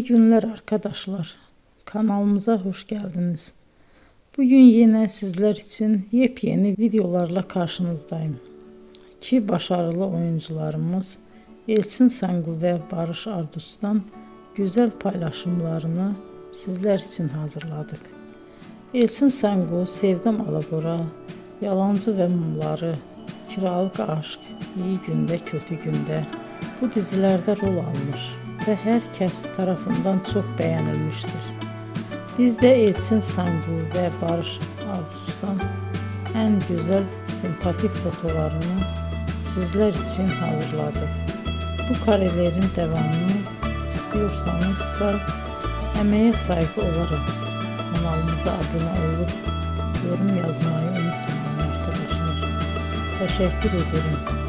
İyi günler arkadaşlar. Kanalımıza hoş geldiniz. Bugün yine sizler için yepyeni videolarla karşınızdayım. İki başarılı oyuncularımız Elçin Sangu ve Barış Ardus'tan güzel paylaşımlarını sizler için hazırladık. Elçin Sangu, Sevdim Alabora, Yalancı ve Mumları, Kiralık Aşk, İyi Günde Kötü Günde bu dizilerde rol almış ve herkes tarafından çok beğenilmiştir. Biz de Elçin Sangu ve Barış Ardus'tan en güzel sempatik fotolarını sizler için hazırladık. Bu karelerin devamını istiyorsanızsa emeğe saygı olarak kanalımıza abone olup yorum yazmayı unutmayın arkadaşlar. Teşekkür ederim.